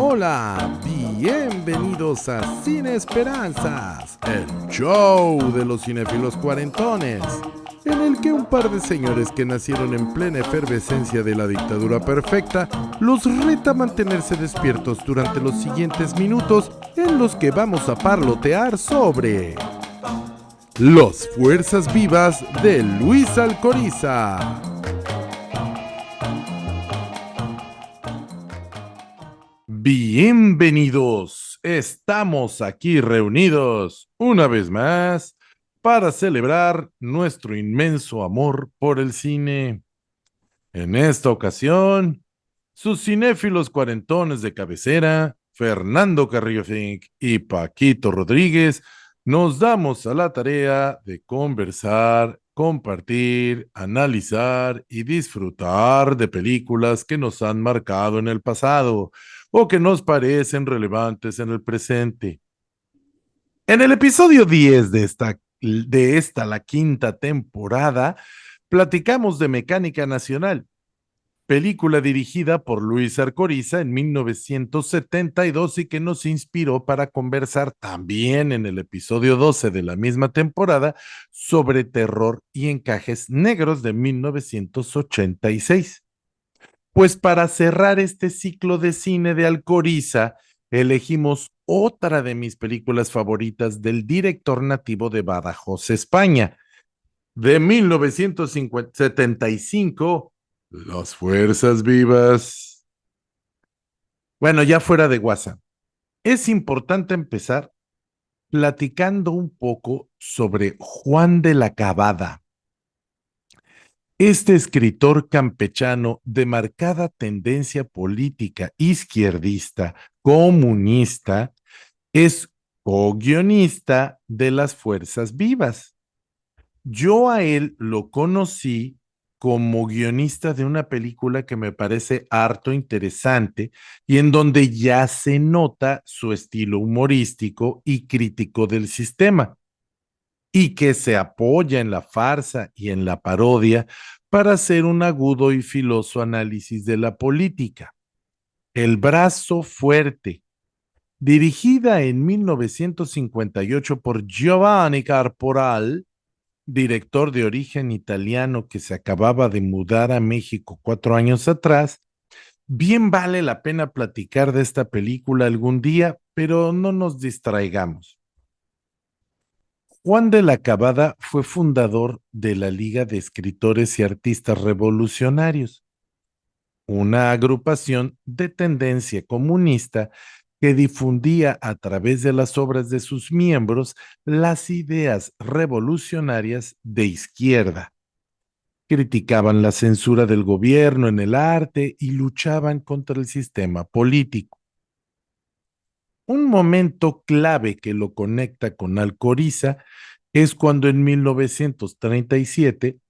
Hola, bienvenidos a Cine Esperanzas, el show de los cinéfilos cuarentones, en el que un par de señores que nacieron en plena efervescencia de la dictadura perfecta los reta a mantenerse despiertos durante los siguientes minutos en los que vamos a parlotear sobre Las Fuerzas Vivas de Luis Alcoriza. Bienvenidos, estamos aquí reunidos una vez más para celebrar nuestro inmenso amor por el cine. En esta ocasión, sus cinéfilos cuarentones de cabecera, Fernando Carrillo Fink y Paquito Rodríguez, nos damos a la tarea de conversar, compartir, analizar y disfrutar de películas que nos han marcado en el pasado o que nos parecen relevantes en el presente. En el episodio 10 de esta la quinta temporada, platicamos de Mecánica Nacional, película dirigida por Luis Alcoriza en 1972 y que nos inspiró para conversar también en el episodio 12 de la misma temporada sobre Terror y Encajes Negros de 1986. Pues para cerrar este ciclo de cine de Alcoriza, elegimos otra de mis películas favoritas del director nativo de Badajoz, España, de 1975, Las Fuerzas Vivas. Bueno, ya fuera de WhatsApp, es importante empezar platicando un poco sobre Juan de la Cabada. Este escritor campechano de marcada tendencia política izquierdista, comunista, es co-guionista de Las Fuerzas Vivas. Yo a él lo conocí como guionista de una película que me parece harto interesante y en donde ya se nota su estilo humorístico y crítico del sistema, y que se apoya en la farsa y en la parodia para hacer un agudo y filoso análisis de la política. El brazo fuerte, dirigida en 1958 por Giovanni Carporal, director de origen italiano que se acababa de mudar a México 4 años atrás. Bien vale la pena platicar de esta película algún día, pero no nos distraigamos. Juan de la Cabada fue fundador de la Liga de Escritores y Artistas Revolucionarios, una agrupación de tendencia comunista que difundía a través de las obras de sus miembros las ideas revolucionarias de izquierda. Criticaban la censura del gobierno en el arte y luchaban contra el sistema político. Un momento clave que lo conecta con Alcoriza es cuando en 1937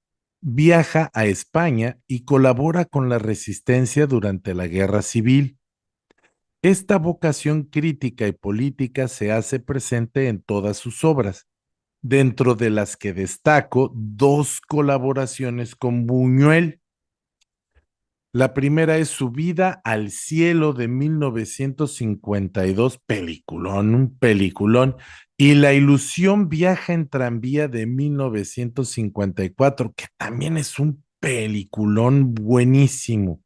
viaja a España y colabora con la resistencia durante la Guerra Civil. Esta vocación crítica y política se hace presente en todas sus obras, dentro de las que destaco dos colaboraciones con Buñuel. La primera es Subida al Cielo de 1952, peliculón, un peliculón, y La Ilusión Viaja en Tranvía de 1954, que también es un peliculón buenísimo.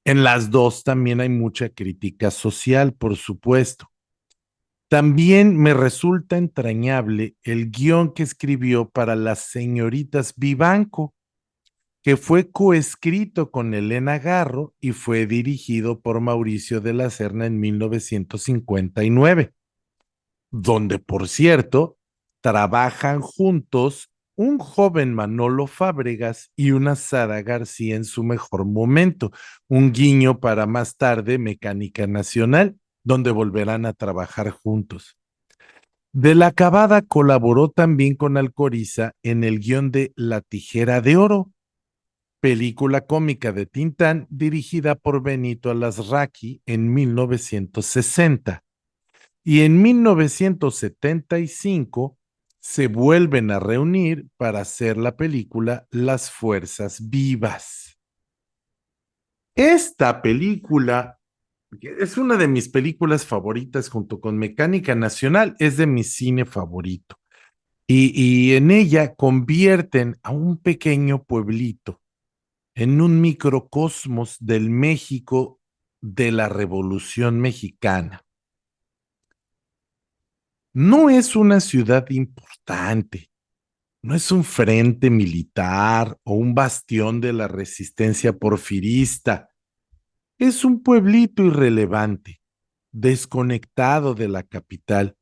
En las dos también hay mucha crítica social, por supuesto. También me resulta entrañable el guión que escribió para Las Señoritas Vivanco, que fue coescrito con Elena Garro y fue dirigido por Mauricio de la Serna en 1959, donde, por cierto, trabajan juntos un joven Manolo Fábregas y una Sara García en su mejor momento, un guiño para más tarde Mecánica Nacional, donde volverán a trabajar juntos. De la Cabada colaboró también con Alcoriza en el guión de La Tijera de Oro, película cómica de Tintán dirigida por Benito Alasraqui en 1960. Y en 1975 se vuelven a reunir para hacer la película Las Fuerzas Vivas. Esta película Es una de mis películas favoritas junto con Mecánica Nacional, es de mi cine favorito. Y en ella convierten a un pequeño pueblito en un microcosmos del México de la Revolución Mexicana. No es una ciudad importante, no es un frente militar o un bastión de la resistencia porfirista. Es un pueblito irrelevante, desconectado de la capital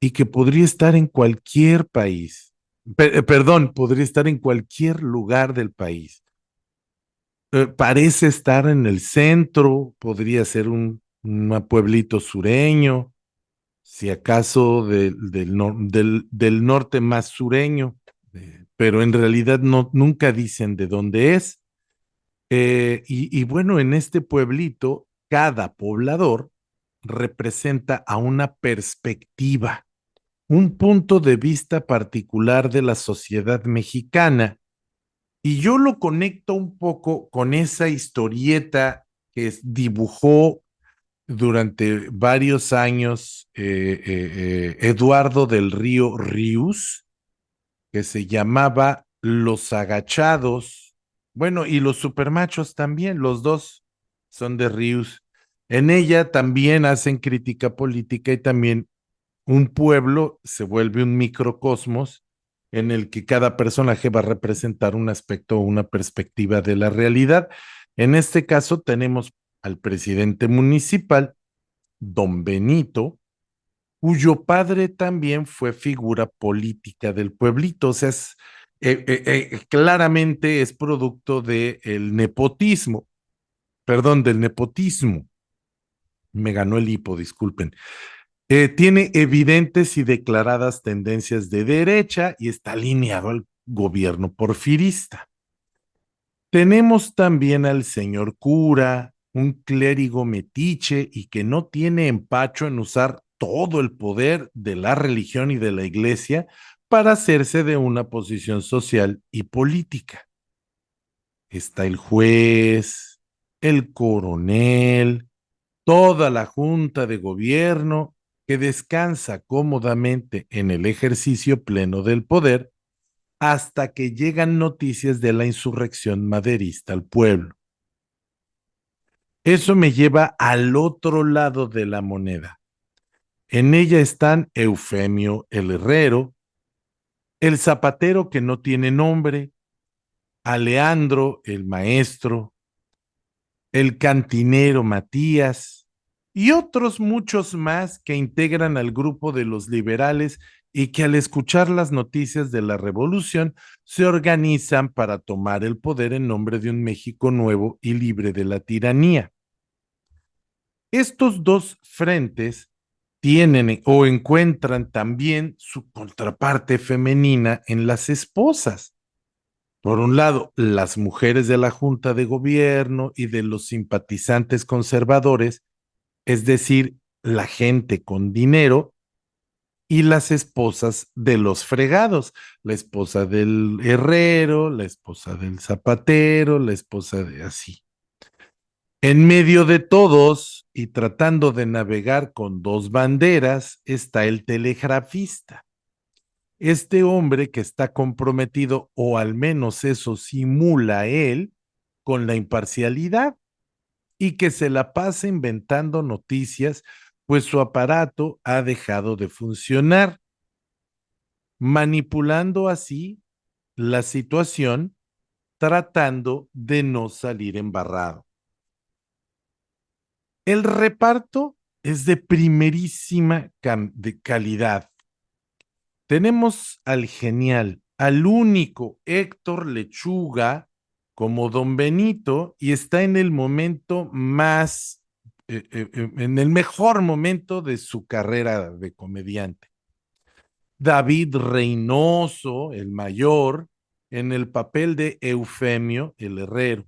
y que podría estar en cualquier país. Perdón, podría estar en cualquier lugar del país. Parece estar en el centro, podría ser un pueblito sureño, si acaso del norte más sureño, pero en realidad no, nunca dicen de dónde es. Y bueno, en este pueblito, cada poblador representa a una perspectiva, un punto de vista particular de la sociedad mexicana. Y yo lo conecto un poco con esa historieta que dibujó durante varios años Eduardo del Río Rius, que se llamaba Los Agachados, bueno, y los Supermachos también, los dos son de Rius. En ella también hacen crítica política y también un pueblo se vuelve un microcosmos en el que cada personaje va a representar un aspecto o una perspectiva de la realidad. En este caso tenemos al presidente municipal, don Benito, cuyo padre también fue figura política del pueblito, o sea, claramente es producto del nepotismo, perdón, del nepotismo. Me ganó el hipo, disculpen. Tiene evidentes y declaradas tendencias de derecha y está alineado al gobierno porfirista. Tenemos también al señor cura, un clérigo metiche y que no tiene empacho en usar todo el poder de la religión y de la iglesia para hacerse de una posición social y política. Está el juez, el coronel, toda la junta de gobierno que descansa cómodamente en el ejercicio pleno del poder hasta que llegan noticias de la insurrección maderista al pueblo. Eso me lleva al otro lado de la moneda. En ella están Eufemio el herrero, el zapatero que no tiene nombre, Aleandro el maestro, el cantinero Matías y otros muchos más que integran al grupo de los liberales y que al escuchar las noticias de la revolución se organizan para tomar el poder en nombre de un México nuevo y libre de la tiranía. Estos dos frentes tienen o encuentran también su contraparte femenina en las esposas. Por un lado, las mujeres de la Junta de Gobierno y de los simpatizantes conservadores, es decir, la gente con dinero, y las esposas de los fregados, la esposa del herrero, la esposa del zapatero, la esposa de así. En medio de todos y tratando de navegar con dos banderas está el telegrafista. Este hombre que está comprometido, o al menos eso simula él, con la imparcialidad y que se la pasa inventando noticias, pues su aparato ha dejado de funcionar, manipulando así la situación, tratando de no salir embarrado. El reparto es de primerísima de calidad. Tenemos al genial, al único Héctor Lechuga como Don Benito y está en el momento más, en el mejor momento de su carrera de comediante. David Reynoso, el mayor, en el papel de Eufemio, el herrero.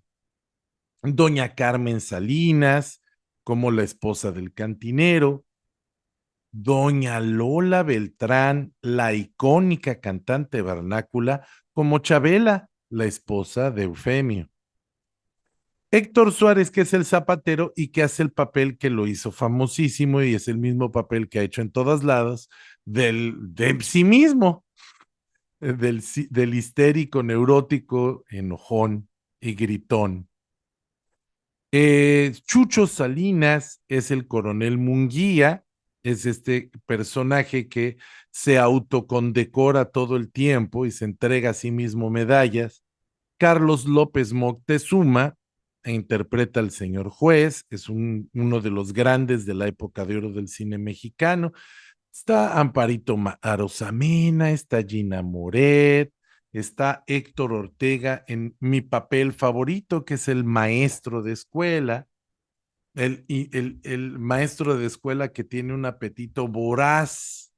Doña Carmen Salinas, como la esposa del cantinero. Doña Lola Beltrán, la icónica cantante vernácula, como Chabela, la esposa de Eufemio. Héctor Suárez, que es el zapatero y que hace el papel que lo hizo famosísimo y es el mismo papel que ha hecho en todas lados de sí mismo, del histérico, neurótico, enojón y gritón. Chucho Salinas es el coronel Munguía, es este personaje que se autocondecora todo el tiempo y se entrega a sí mismo medallas. Carlos López Moctezuma interpreta al señor juez, es uno de los grandes de la época de oro del cine mexicano. Está Amparito Arosamena, está Gina Moret, está Héctor Ortega en mi papel favorito, que es el maestro de escuela, el maestro de escuela que tiene un apetito voraz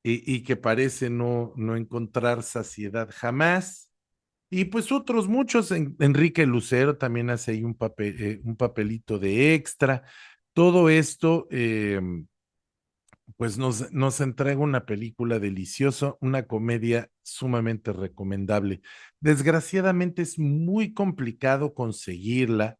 y que parece no encontrar saciedad jamás. Y pues otros muchos, Enrique Lucero también hace ahí un papelito de extra. Todo esto, pues nos entrega una película deliciosa, una comedia sumamente recomendable. Desgraciadamente es muy complicado conseguirla.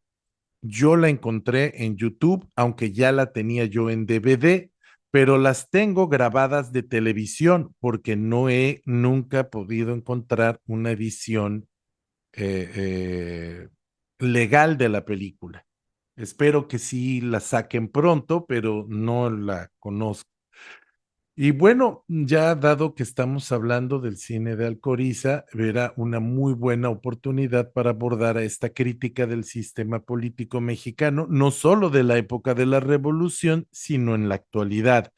Yo la encontré en YouTube, aunque ya la tenía yo en DVD, pero las tengo grabadas de televisión porque no he nunca podido encontrar una edición eh, eh, legal de la película. Espero que sí la saquen pronto, pero no la conozco. Y bueno, ya dado que estamos hablando del cine de Alcoriza, era una muy buena oportunidad para abordar a esta crítica del sistema político mexicano, no solo de la época de la Revolución, sino en la actualidad,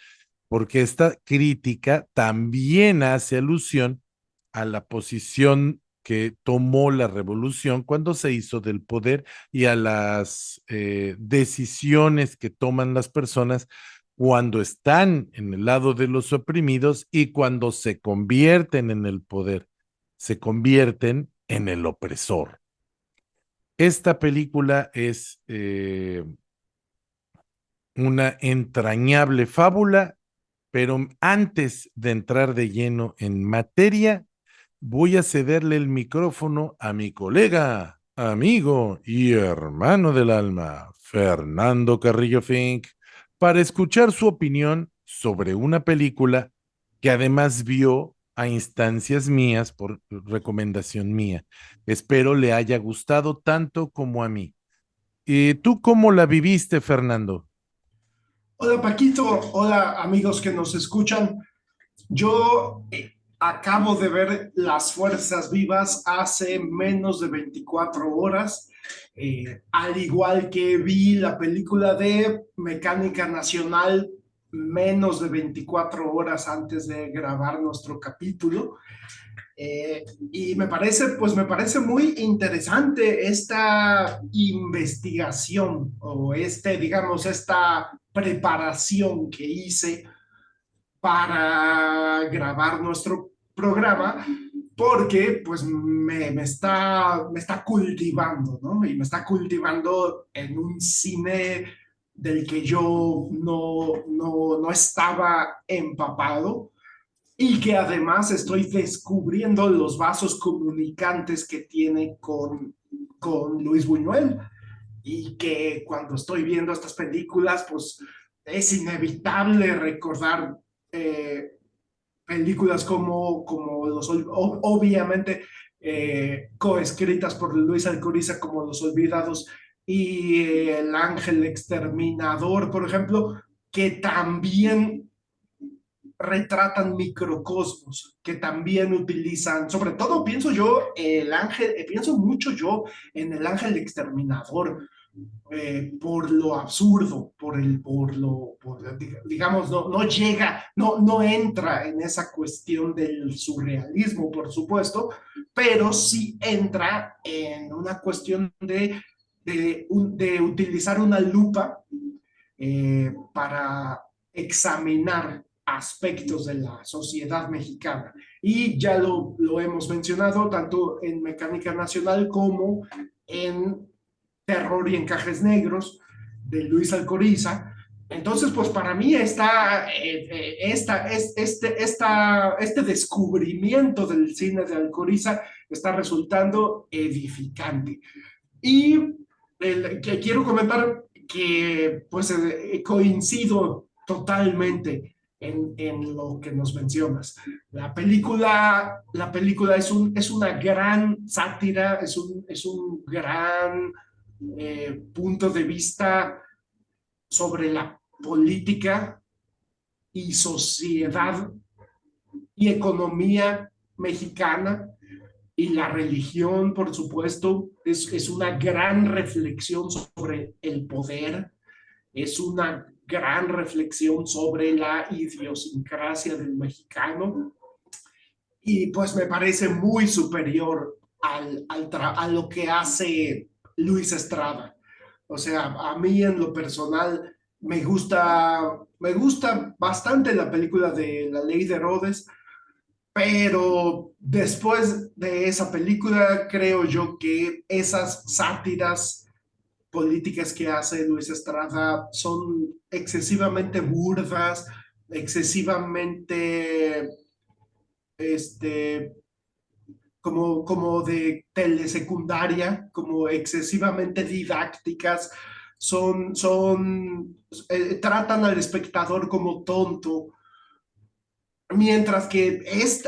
porque esta crítica también hace alusión a la posición que tomó la revolución cuando se hizo del poder y a las decisiones que toman las personas cuando están en el lado de los oprimidos y cuando se convierten en el poder, se convierten en el opresor. Esta película es una entrañable fábula, pero antes de entrar de lleno en materia, voy a cederle el micrófono a mi colega, amigo y hermano del alma, Fernando Carrillo Fink, para escuchar su opinión sobre una película que además vio a instancias mías por recomendación mía. Espero le haya gustado tanto como a mí. ¿Y tú cómo la viviste, Fernando? Hola Paquito, hola amigos que nos escuchan. Yo acabo de ver Las Fuerzas Vivas hace menos de 24 horas, al igual que vi la película de Mecánica Nacional menos de 24 horas antes de grabar nuestro capítulo. Y me parece muy interesante esta investigación o digamos, esta preparación que hice para grabar nuestro programa, porque pues me está cultivando, ¿no? Y me está cultivando en un cine del que yo no estaba empapado y que además estoy descubriendo los vasos comunicantes que tiene con Luis Buñuel y que cuando estoy viendo estas películas, pues es inevitable recordar películas obviamente coescritas por Luis Alcoriza como Los Olvidados y El Ángel Exterminador, por ejemplo, que también retratan microcosmos, que también utilizan, sobre todo pienso yo, pienso mucho yo en El Ángel Exterminador, por lo absurdo, digamos, no llega, no entra en esa cuestión del surrealismo, por supuesto, pero sí entra en una cuestión de utilizar una lupa para examinar aspectos de la sociedad mexicana. Y ya lo hemos mencionado tanto en Mecánica Nacional como en Terror y Encajes Negros de Luis Alcoriza. Entonces, pues para mí este descubrimiento del cine de Alcoriza está resultando edificante. Y que quiero comentar que pues coincido totalmente en lo que nos mencionas. La película es una gran sátira, es un gran punto de vista sobre la política y sociedad y economía mexicana y la religión, por supuesto, es una gran reflexión sobre el poder, es una gran reflexión sobre la idiosincrasia del mexicano y pues me parece muy superior a lo que hace Luis Estrada. O sea, a mí en lo personal me gusta bastante la película de La Ley de Herodes, pero después de esa película creo yo que esas sátiras políticas que hace Luis Estrada son excesivamente burdas, excesivamente este, como de telesecundaria, como excesivamente didácticas, tratan al espectador como tonto. Mientras que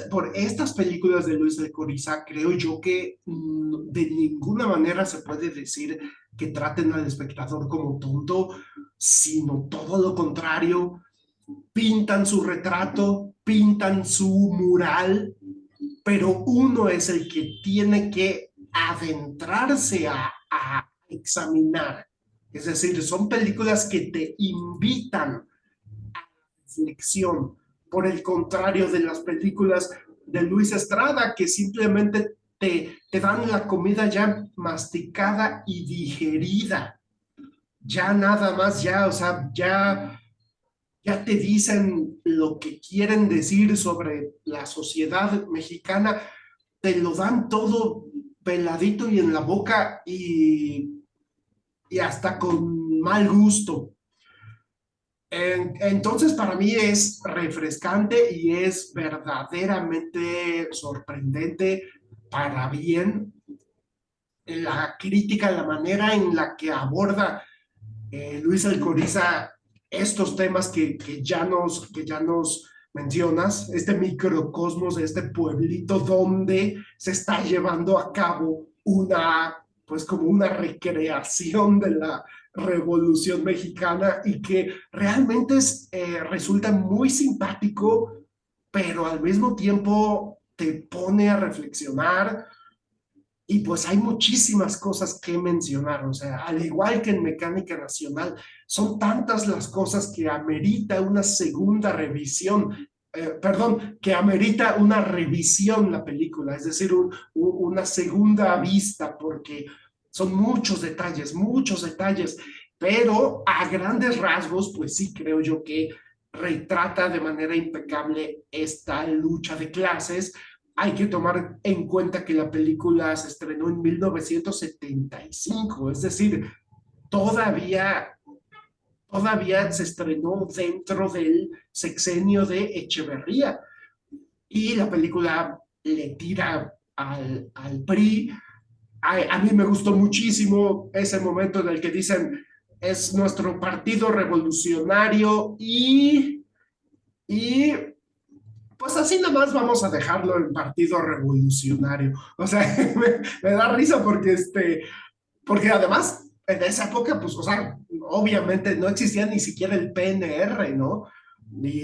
por estas películas de Luis de Coriza, creo yo que de ninguna manera se puede decir que traten al espectador como tonto, sino todo lo contrario. Pintan su retrato, pintan su mural, pero uno es el que tiene que adentrarse a examinar. Es decir, son películas que te invitan reflexión, por el contrario de las películas de Luis Estrada, que simplemente te dan la comida ya masticada y digerida, ya nada más, ya, o sea, ya te dicen lo que quieren decir sobre la sociedad mexicana, te lo dan todo peladito y en la boca y hasta con mal gusto. Entonces, para mí es refrescante y es verdaderamente sorprendente para bien la crítica, la manera en la que aborda Luis Alcoriza estos temas que ya nos mencionas, este microcosmos de este pueblito donde se está llevando a cabo pues como una recreación de la Revolución Mexicana y que realmente resulta muy simpático, pero al mismo tiempo te pone a reflexionar y pues hay muchísimas cosas que mencionar, o sea, al igual que en Mecánica Nacional, son tantas las cosas que amerita una segunda revisión, perdón, que amerita una revisión la película, es decir, una segunda vista, porque son muchos detalles, pero a grandes rasgos, pues sí creo yo que retrata de manera impecable esta lucha de clases. Hay que tomar en cuenta que la película se estrenó en 1975, es decir, todavía, todavía se estrenó dentro del sexenio de Echeverría y la película le tira al PRI. A mí me gustó muchísimo ese momento en el que dicen es nuestro partido revolucionario y pues así nomás vamos a dejarlo en Partido Revolucionario. O sea, me da risa porque además en esa época, pues, o sea, obviamente no existía ni siquiera el PNR, ¿no? Ni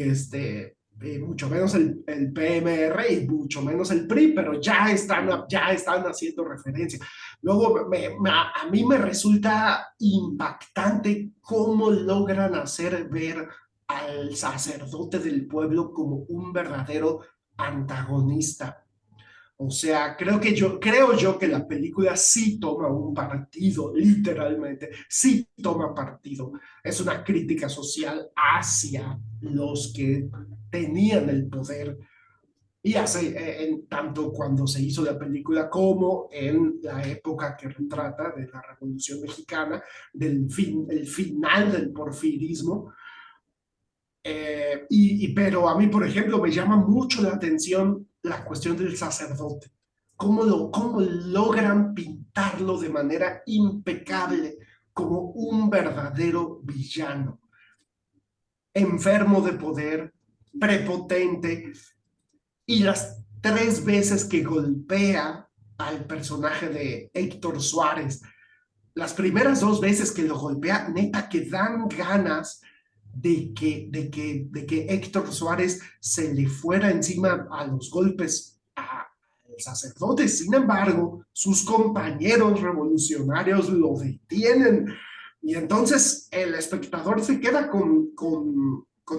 mucho menos el PMR y mucho menos el PRI, pero ya están haciendo referencia. Luego, a mí me resulta impactante cómo logran hacer ver al sacerdote del pueblo como un verdadero antagonista. O sea, creo yo que la película sí toma un partido, literalmente, sí toma partido. Es una crítica social hacia los que tenían el poder y tanto cuando se hizo la película como en la época que retrata de la Revolución Mexicana, el final del porfirismo. Pero a mí, por ejemplo, me llama mucho la atención la cuestión del sacerdote. Cómo logran pintarlo de manera impecable. como un verdadero villano, enfermo de poder, prepotente, y las tres veces que golpea al personaje de Héctor Suárez, las primeras dos veces que lo golpea, neta que dan ganas de que Héctor Suárez se le fuera encima a los golpes al sacerdote. Sin embargo, sus compañeros revolucionarios lo detienen y entonces el espectador se queda con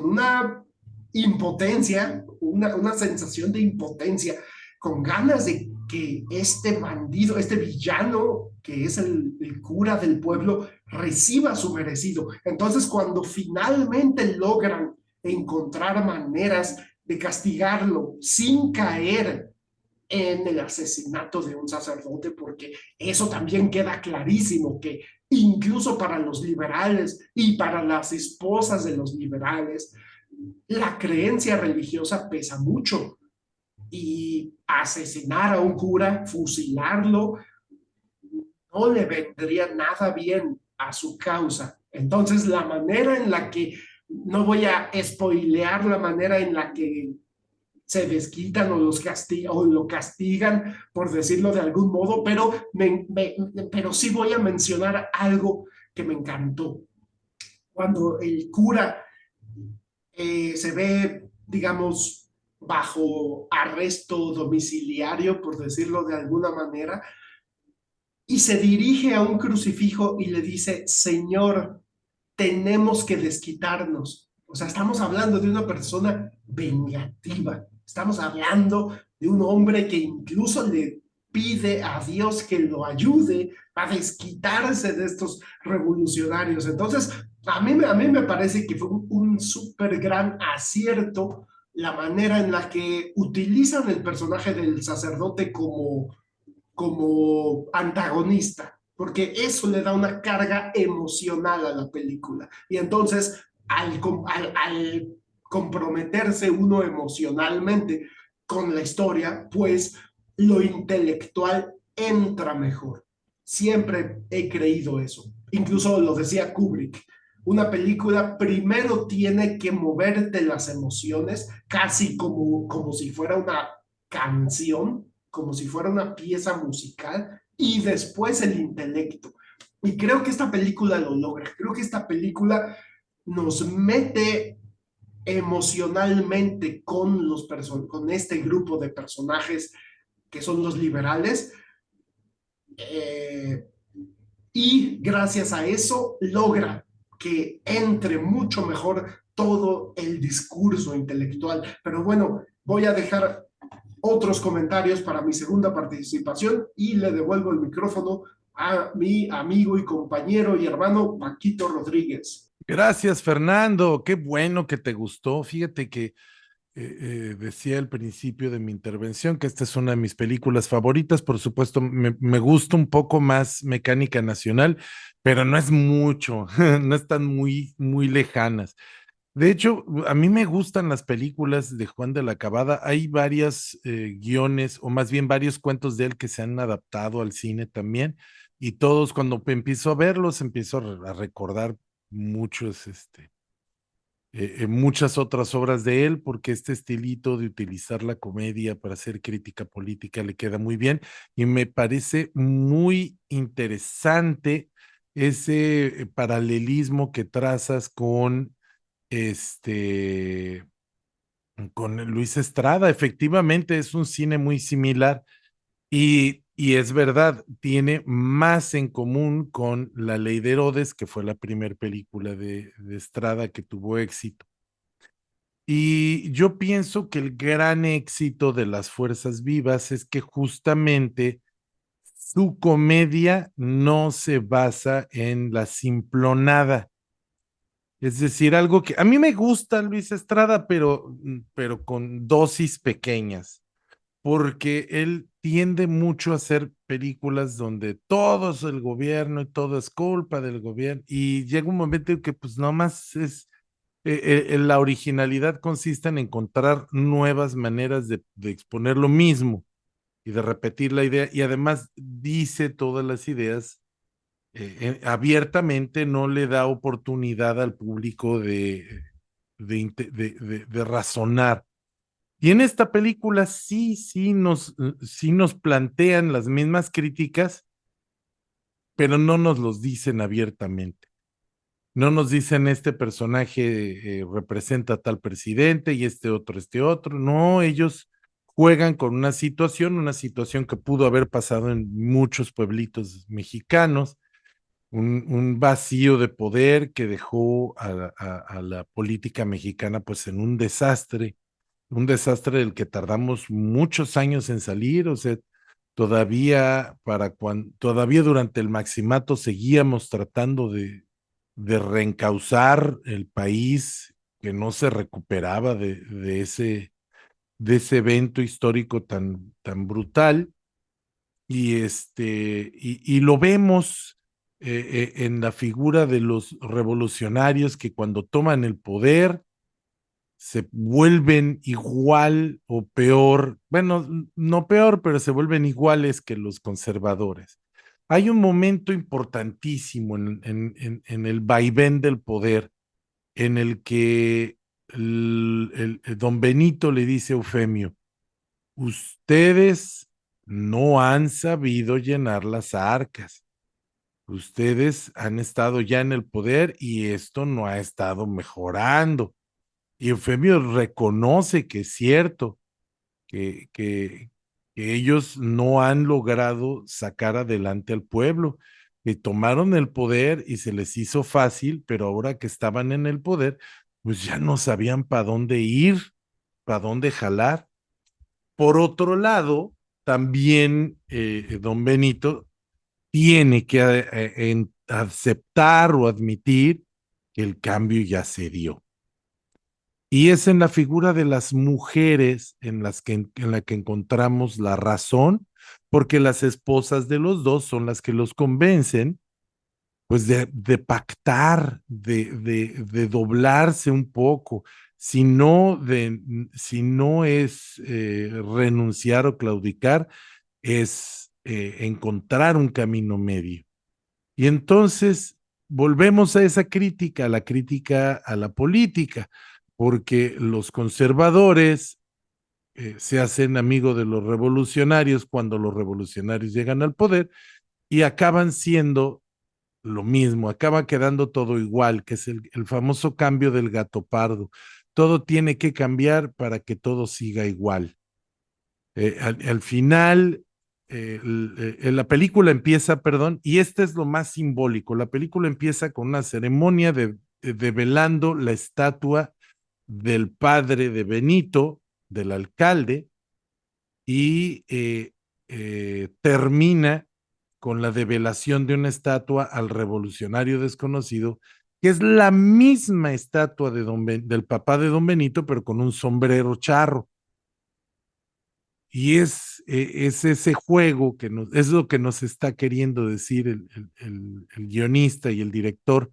una impotencia, una sensación de impotencia, con ganas de que este bandido, este villano que es el cura del pueblo, reciba su merecido. Entonces, cuando finalmente logran encontrar maneras de castigarlo sin caer en el asesinato de un sacerdote, porque eso también queda clarísimo, que incluso para los liberales y para las esposas de los liberales, la creencia religiosa pesa mucho y asesinar a un cura, fusilarlo, no le vendría nada bien a su causa. Entonces, la manera en la que, no voy a spoilear la manera en la que se desquitan o lo castigan, por decirlo de algún modo, pero sí voy a mencionar algo que me encantó. Cuando el cura se ve, digamos, bajo arresto domiciliario, por decirlo de alguna manera, y se dirige a un crucifijo y le dice, Señor, tenemos que desquitarnos. O sea, estamos hablando de una persona vengativa. Estamos hablando de un hombre que incluso le pide a Dios que lo ayude a desquitarse de estos revolucionarios. Entonces, a mí me parece que fue un súper gran acierto la manera en la que utilizan el personaje del sacerdote como antagonista, porque eso le da una carga emocional a la película. Y entonces, al comprometerse uno emocionalmente con la historia, pues lo intelectual entra mejor. Siempre he creído eso. Incluso lo decía Kubrick. Una película primero tiene que moverte las emociones, casi como si fuera una canción, como si fuera una pieza musical, y después el intelecto. Y creo que esta película lo logra. Creo que esta película nos mete emocionalmente con este grupo de personajes que son los liberales, eh, y gracias a eso logra que entre mucho mejor todo el discurso intelectual. Pero bueno, voy a dejar otros comentarios para mi segunda participación y le devuelvo el micrófono a mi amigo y compañero y hermano Paquito Rodríguez. Gracias, Fernando. Qué bueno que te gustó. Fíjate que decía al principio de mi intervención que esta es una de mis películas favoritas. Por supuesto, me gusta un poco más Mecánica Nacional, pero no es mucho, no están muy lejanas. De hecho, a mí me gustan las películas de Juan de la Cabada. Hay varias guiones, o más bien varios cuentos de él que se han adaptado al cine también. Y todos, cuando empiezo a verlos, empiezo a recordar muchos, muchas otras obras de él, porque este estilito de utilizar la comedia para hacer crítica política le queda muy bien. Y me parece muy interesante ese paralelismo que trazas este, con Luis Estrada. Efectivamente, es un cine muy similar y es verdad, tiene más en común con La Ley de Herodes, que fue la primera película de Estrada que tuvo éxito. Y yo pienso que el gran éxito de Las Fuerzas Vivas es que justamente su comedia no se basa en la simplonada. Es decir, algo que a mí me gusta Luis Estrada, pero con dosis pequeñas, porque él tiende mucho a hacer películas donde todo es el gobierno y todo es culpa del gobierno, y llega un momento en que pues nomás es, la originalidad consiste en encontrar nuevas maneras de exponer lo mismo y de repetir la idea, y además dice todas las ideas abiertamente no le da oportunidad al público de razonar. Y en esta película sí nos plantean las mismas críticas, pero no nos los dicen abiertamente. No nos dicen este personaje representa a tal presidente y este otro. No, ellos juegan con una situación que pudo haber pasado en muchos pueblitos mexicanos, un vacío de poder que dejó a la política mexicana pues en un desastre del que tardamos muchos años en salir, o sea, todavía durante el maximato seguíamos tratando de reencauzar el país que no se recuperaba de ese evento histórico tan brutal y lo vemos en la figura de los revolucionarios que cuando toman el poder se vuelven igual o peor, bueno, no peor, pero se vuelven iguales que los conservadores. Hay un momento importantísimo en el vaivén del poder en el que el don Benito le dice a Eufemio, ustedes no han sabido llenar las arcas. Ustedes han estado ya en el poder y esto no ha estado mejorando. Y Eufemio reconoce que es cierto, que, que, que ellos no han logrado sacar adelante al pueblo, que tomaron el poder y se les hizo fácil, pero ahora que estaban en el poder, pues ya no sabían para dónde ir, para dónde jalar. Por otro lado, también don Benito tiene que aceptar o admitir que el cambio ya se dio. Y es en la figura de las mujeres en la que encontramos la razón, porque las esposas de los dos son las que los convencen, pues de pactar, de doblarse un poco, si no es renunciar o claudicar, es encontrar un camino medio. Y entonces volvemos a esa crítica, a la crítica a la política, porque los conservadores se hacen amigos de los revolucionarios cuando los revolucionarios llegan al poder y acaban siendo lo mismo, acaba quedando todo igual, que es el famoso cambio del gato pardo. Todo tiene que cambiar para que todo siga igual. Al final, la película empieza, perdón, y este es lo más simbólico. La película empieza con una ceremonia de develando la estatua del padre de Benito, del alcalde, y termina con la develación de una estatua al revolucionario desconocido, que es la misma estatua del papá de don Benito, pero con un sombrero charro. Y es ese juego es lo que nos está queriendo decir el guionista y el director.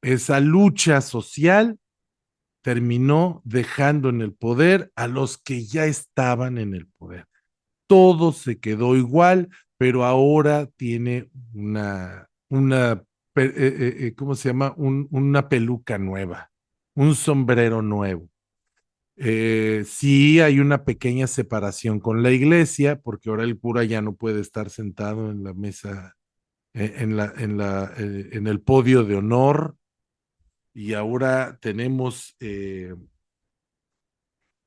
Esa lucha social terminó dejando en el poder a los que ya estaban en el poder. Todo se quedó igual, pero ahora tiene ¿cómo se llama? Una peluca nueva, un sombrero nuevo. Sí hay una pequeña separación con la iglesia, porque ahora el cura ya no puede estar sentado en la mesa, en el podio de honor, y ahora tenemos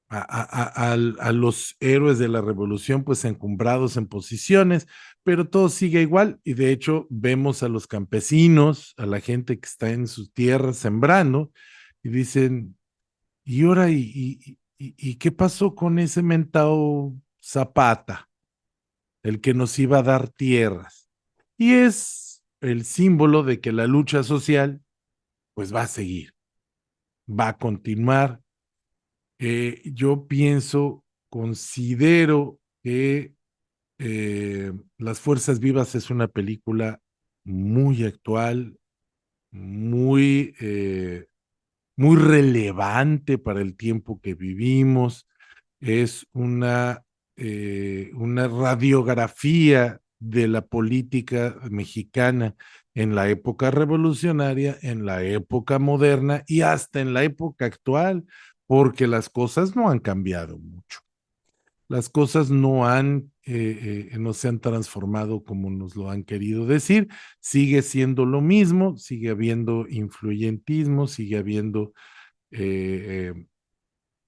a los héroes de la revolución pues encumbrados en posiciones, pero todo sigue igual y de hecho vemos a los campesinos, a la gente que está en sus tierras sembrando y dicen, ¿y ahora y qué pasó con ese mentado Zapata, el que nos iba a dar tierras? Y es el símbolo de que la lucha social pues va a seguir, va a continuar. Yo considero que Las Fuerzas Vivas es una película muy actual, muy relevante para el tiempo que vivimos. Es una radiografía de la política mexicana en la época revolucionaria, en la época moderna y hasta en la época actual, porque las cosas no han cambiado mucho. Las cosas no se han transformado como nos lo han querido decir. Sigue siendo lo mismo, sigue habiendo influyentismo, sigue habiendo eh,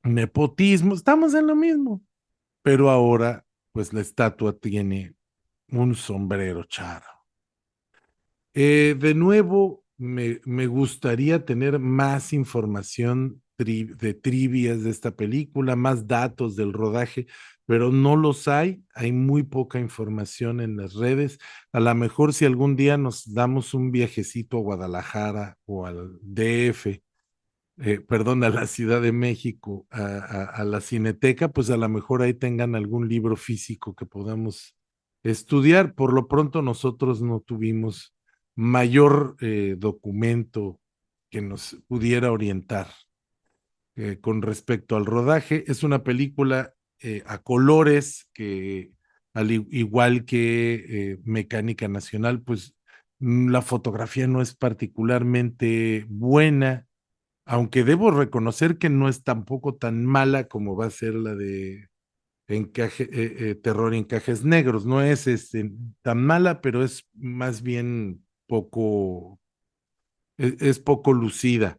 nepotismo. Estamos en lo mismo, pero ahora, pues la estatua tiene un sombrero charro. De nuevo, me gustaría tener más información de trivias de esta película, más datos del rodaje, pero no los hay. Hay muy poca información en las redes. A lo mejor si algún día nos damos un viajecito a Guadalajara o al DF, perdón, a la Ciudad de México, a la Cineteca, pues a lo mejor ahí tengan algún libro físico que podamos estudiar. Por lo pronto nosotros no tuvimos mayor documento que nos pudiera orientar con respecto al rodaje. Es una película a colores que, igual que Mecánica Nacional, pues la fotografía no es particularmente buena, aunque debo reconocer que no es tampoco tan mala como va a ser la de Terror en Encajes Negros. No es tan mala, pero es más bien poco, es poco lucida.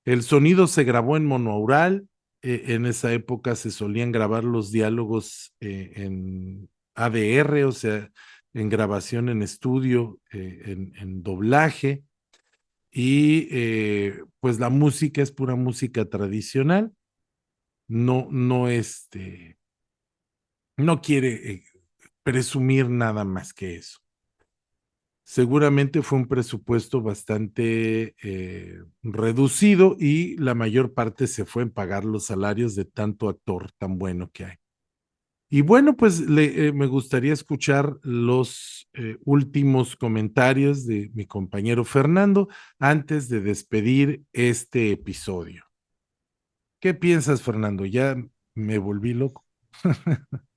El sonido se grabó en monoaural. En esa época se solían grabar los diálogos en ADR, o sea, en grabación en estudio, en doblaje. Y pues la música es pura música tradicional, no no quiere presumir nada más que eso. Seguramente fue un presupuesto bastante reducido y la mayor parte se fue en pagar los salarios de tanto actor tan bueno que hay. Y bueno, pues me gustaría escuchar los últimos comentarios de mi compañero Fernando antes de despedir este episodio. ¿Qué piensas, Fernando? Ya me volví loco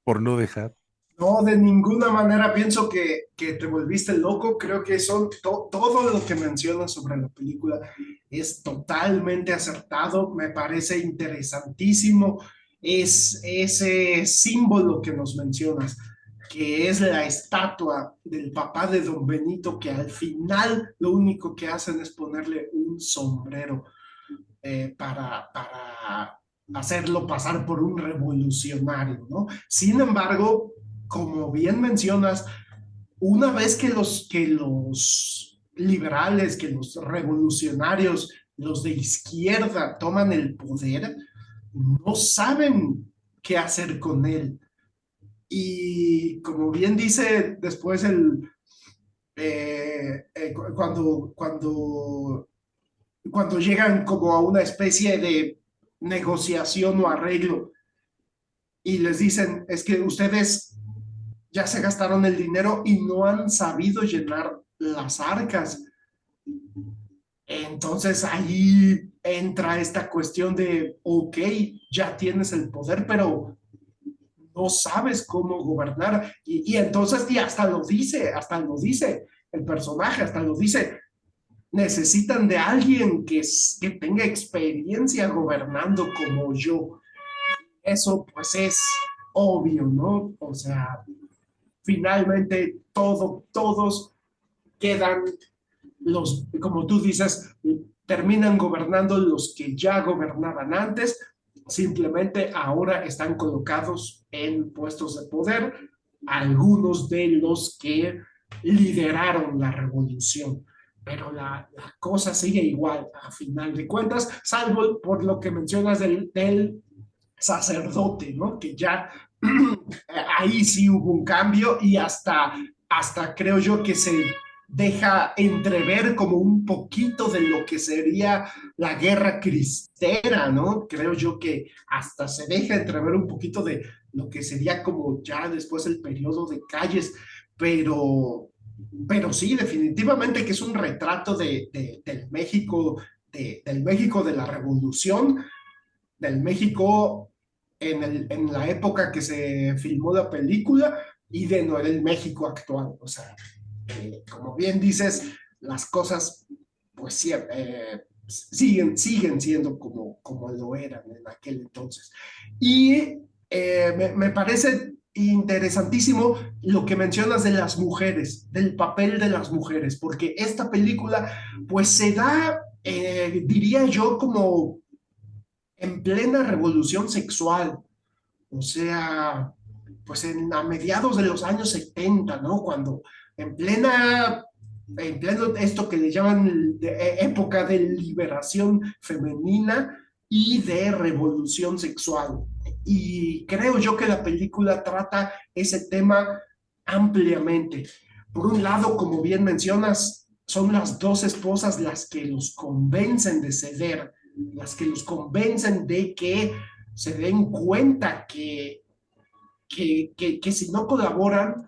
por no dejar. No, de ninguna manera pienso que te volviste loco. Creo que todo lo que mencionas sobre la película es totalmente acertado. Me parece interesantísimo. Es ese símbolo que nos mencionas, que es la estatua del papá de Don Benito, que al final lo único que hacen es ponerle un sombrero para hacerlo pasar por un revolucionario, ¿no? Sin embargo, como bien mencionas, una vez que los liberales, que los revolucionarios, los de izquierda toman el poder, no saben qué hacer con él. Y como bien dice después cuando llegan como a una especie de negociación o arreglo y les dicen, es que ustedes ya se gastaron el dinero y no han sabido llenar las arcas. Entonces ahí entra esta cuestión de, ok, ya tienes el poder, pero no sabes cómo gobernar. Y entonces, y hasta lo dice el personaje, hasta lo dice, necesitan de alguien que tenga experiencia gobernando como yo. Eso pues es obvio, ¿no? O sea, finalmente todos quedan como tú dices, terminan gobernando los que ya gobernaban antes, simplemente ahora están colocados en puestos de poder algunos de los que lideraron la revolución. Pero la cosa sigue igual a final de cuentas, salvo por lo que mencionas del sacerdote, ¿no? Que ya ahí sí hubo un cambio y hasta creo yo que se deja entrever como un poquito de lo que sería la guerra cristera, ¿no? Creo yo que hasta se deja entrever un poquito de lo que sería como ya después el periodo de Calles, pero, pero sí, definitivamente que es un retrato del México, del México de la Revolución, del México en la época que se filmó la película, y de no el México actual. O sea, como bien dices, las cosas pues siguen siendo como lo eran en aquel entonces. Y me parece interesantísimo lo que mencionas de las mujeres, del papel de las mujeres, porque esta película pues se da, diría yo, como en plena revolución sexual, o sea, pues a mediados de los años 70, ¿no? Cuando en pleno esto que le llaman época de liberación femenina y de revolución sexual. Y creo yo que la película trata ese tema ampliamente. Por un lado, como bien mencionas, son las dos esposas las que los convencen de ceder, las que los convencen de que se den cuenta que si no colaboran,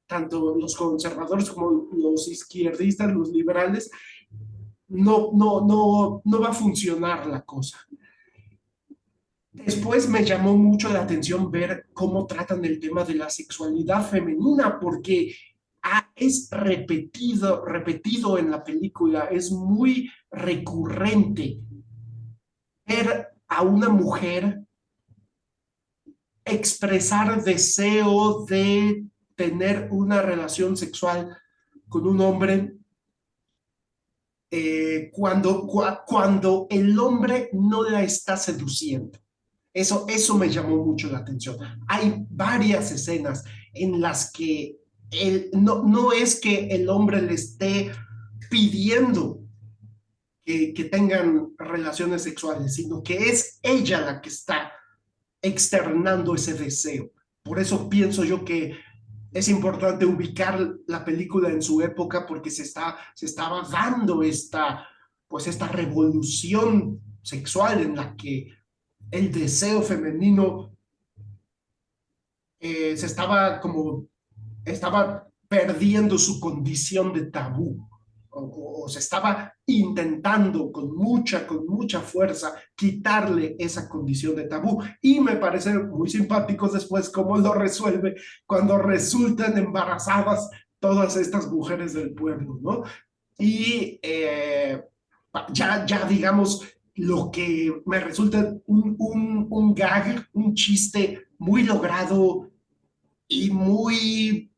tanto los conservadores como los izquierdistas, los liberales, no va a funcionar la cosa. Después me llamó mucho la atención ver cómo tratan el tema de la sexualidad femenina, porque es repetido en la película, es muy recurrente ver a una mujer expresar deseo de tener una relación sexual con un hombre cuando el hombre no la está seduciendo. Eso me llamó mucho la atención. Hay varias escenas en las que no es que el hombre le esté pidiendo que tengan relaciones sexuales, sino que es ella la que está externando ese deseo. Por eso pienso yo que es importante ubicar la película en su época porque se estaba dando esta revolución sexual en la que el deseo femenino estaba perdiendo su condición de tabú o se estaba intentando con mucha fuerza quitarle esa condición de tabú. Y me parece muy simpático después cómo lo resuelve cuando resultan embarazadas todas estas mujeres del pueblo, ¿no? Y ya digamos, lo que me resulta un gag, un chiste muy logrado y muy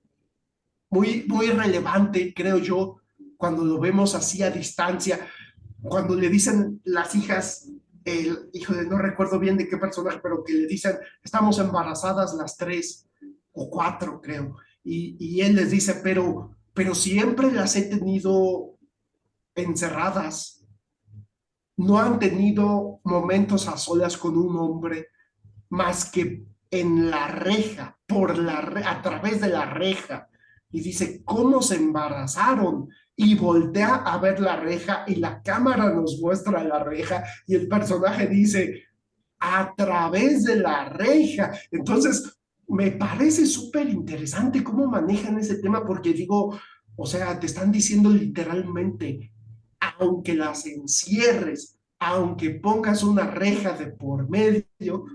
relevante, creo yo, cuando lo vemos así a distancia, cuando le dicen las hijas, no recuerdo bien de qué personaje, pero que le dicen, estamos embarazadas las tres o cuatro, creo, y él les dice, pero siempre las he tenido encerradas, no han tenido momentos a solas con un hombre más que en la reja, a través de la reja. Y dice, ¿cómo se embarazaron? Y voltea a ver la reja y la cámara nos muestra la reja y el personaje dice, a través de la reja. Entonces, me parece súper interesante cómo manejan ese tema porque digo, o sea, te están diciendo literalmente, aunque las encierres, aunque pongas una reja de por medio,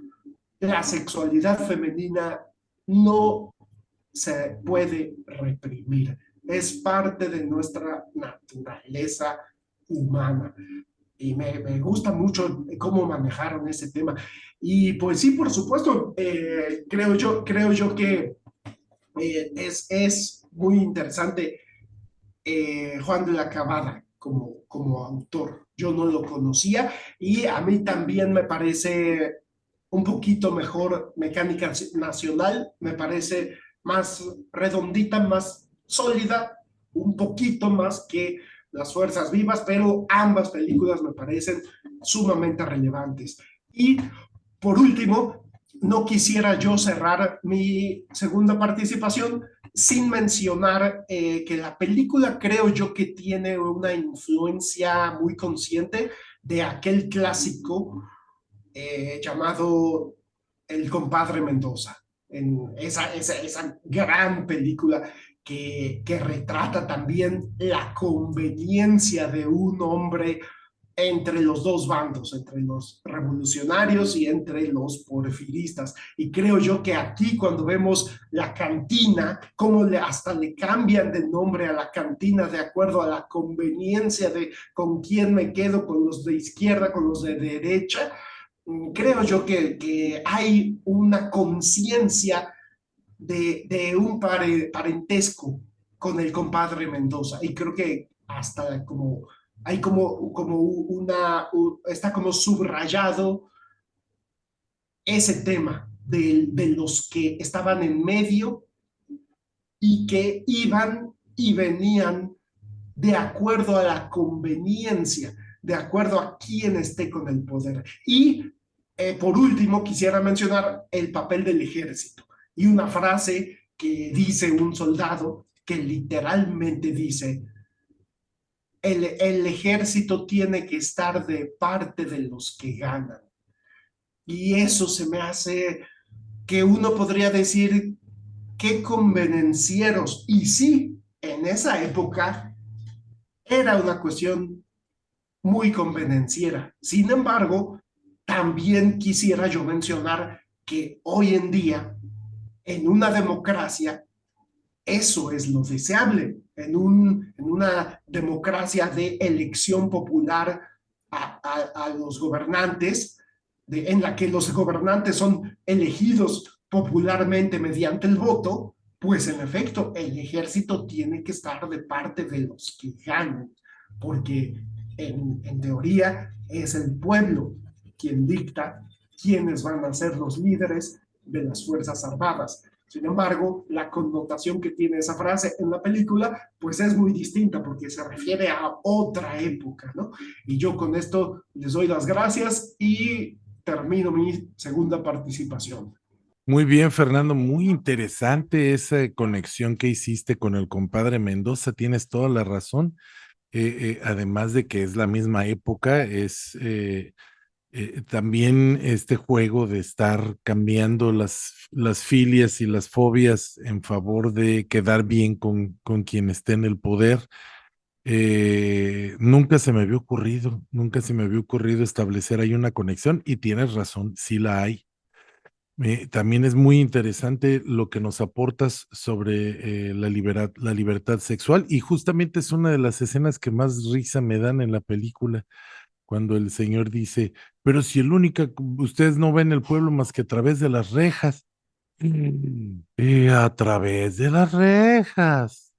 la sexualidad femenina no se puede reprimir. Es parte de nuestra naturaleza humana. Y me gusta mucho cómo manejaron ese tema. Y pues sí, por supuesto, creo yo que es muy interesante Juan de la Cabada como autor. Yo no lo conocía y a mí también me parece un poquito mejor Mecánica Nacional, me parece más redondita, más sólida, un poquito más que Las Fuerzas Vivas, pero ambas películas me parecen sumamente relevantes. Y por último, no quisiera yo cerrar mi segunda participación sin mencionar que la película creo yo que tiene una influencia muy consciente de aquel clásico llamado El compadre Mendoza, en esa gran película que retrata también la conveniencia de un hombre entre los dos bandos, entre los revolucionarios y entre los porfiristas. Y creo yo que aquí cuando vemos la cantina, cómo hasta le cambian de nombre a la cantina de acuerdo a la conveniencia de con quién me quedo, con los de izquierda, con los de derecha, creo yo que hay una conciencia de un parentesco con el compadre Mendoza. Y creo que hasta como hay como está como subrayado ese tema de los que estaban en medio y que iban y venían de acuerdo a la conveniencia, de acuerdo a quién esté con el poder. Y por último, quisiera mencionar el papel del ejército y una frase que dice un soldado que literalmente dice, el ejército tiene que estar de parte de los que ganan. Y eso se me hace que uno podría decir, qué convenencieros. Y sí, en esa época era una cuestión muy convenenciera. Sin embargo, también quisiera yo mencionar que hoy en día, en una democracia, eso es lo deseable. En una democracia de elección popular a los gobernantes, en la que los gobernantes son elegidos popularmente mediante el voto, pues en efecto el ejército tiene que estar de parte de los que ganan, porque en teoría es el pueblo quien dicta quiénes van a ser los líderes de las Fuerzas Armadas. Sin embargo, la connotación que tiene esa frase en la película, pues es muy distinta porque se refiere a otra época, ¿no? Y yo con esto les doy las gracias y termino mi segunda participación. Muy bien, Fernando, muy interesante esa conexión que hiciste con el compadre Mendoza, tienes toda la razón. Además de que es la misma época, es también este juego de estar cambiando las filias y las fobias en favor de quedar bien con quien esté en el poder. Nunca se me había ocurrido, nunca se me había ocurrido establecer ahí una conexión y tienes razón, sí la hay. También es muy interesante lo que nos aportas sobre la libertad sexual y justamente es una de las escenas que más risa me dan en la película, cuando el señor dice, pero si el único, ustedes no ven el pueblo más que a través de las rejas. A través de las rejas.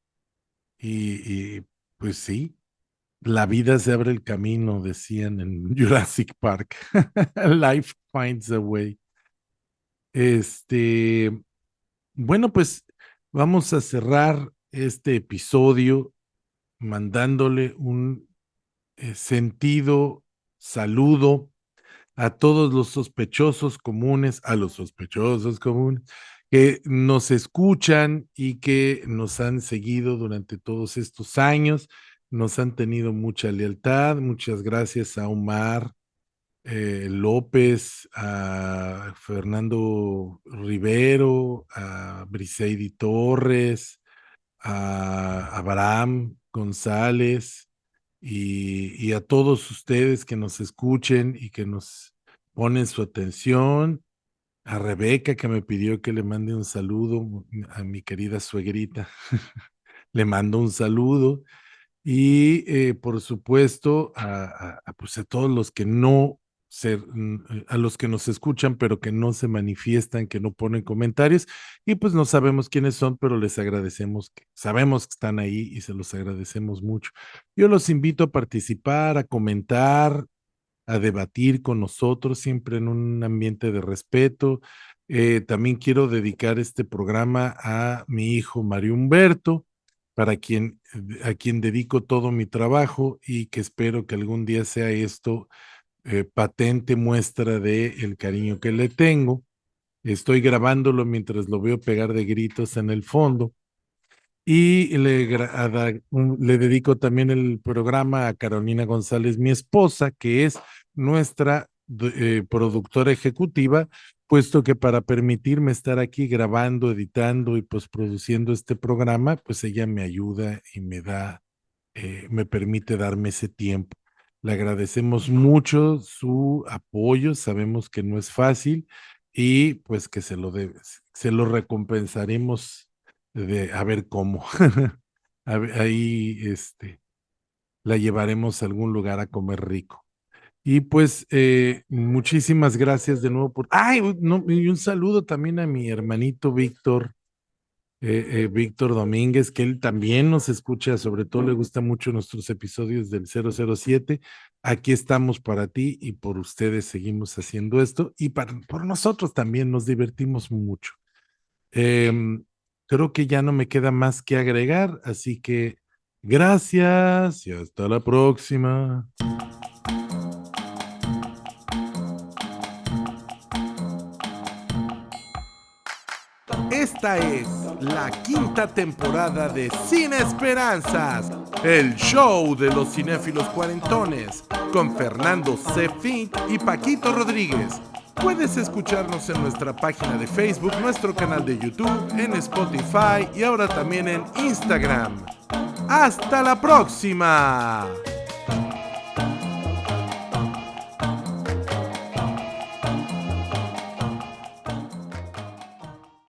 Pues sí, la vida se abre el camino, decían en Jurassic Park. Life finds a way. Este, bueno, pues vamos a cerrar este episodio mandándole un sentido saludo a todos los sospechosos comunes, a los sospechosos comunes que nos escuchan y que nos han seguido durante todos estos años, nos han tenido mucha lealtad. Muchas gracias a Omar López, a Fernando Rivero, a Briseidi Torres, a Abraham González y a todos ustedes que nos escuchen y que nos ponen su atención, a Rebeca que me pidió que le mande un saludo a mi querida suegrita, le mando un saludo y por supuesto pues a todos los que no a los que nos escuchan, pero que no se manifiestan, que no ponen comentarios, y pues no sabemos quiénes son, pero les agradecemos, sabemos que están ahí y se los agradecemos mucho. Yo los invito a participar, a comentar, a debatir con nosotros, siempre en un ambiente de respeto. También quiero dedicar este programa a mi hijo Mario Humberto, a quien dedico todo mi trabajo y que espero que algún día sea esto patente muestra de el cariño que le tengo. Estoy grabándolo mientras lo veo pegar de gritos en el fondo. Y le dedico también el programa a Carolina González, mi esposa, que es nuestra productora ejecutiva, puesto que para permitirme estar aquí grabando, editando y produciendo este programa, pues ella me ayuda y me permite darme ese tiempo. Le agradecemos mucho su apoyo, sabemos que no es fácil y pues que se lo recompensaremos a ver cómo. Ahí la llevaremos a algún lugar a comer rico. Y pues muchísimas gracias de nuevo ¡Ay! No, y un saludo también a mi hermanito Víctor Domínguez, que él también nos escucha, sobre todo le gusta mucho nuestros episodios del 007. Aquí estamos para ti y por ustedes seguimos haciendo esto y por nosotros también nos divertimos mucho. Creo que ya no me queda más que agregar, así que gracias y hasta la próxima. Esta es la quinta temporada de Sin Esperanzas, el show de los cinéfilos cuarentones, con Fernando C. Fink y Paquito Rodríguez. Puedes escucharnos en nuestra página de Facebook, nuestro canal de YouTube, en Spotify y ahora también en Instagram. ¡Hasta la próxima!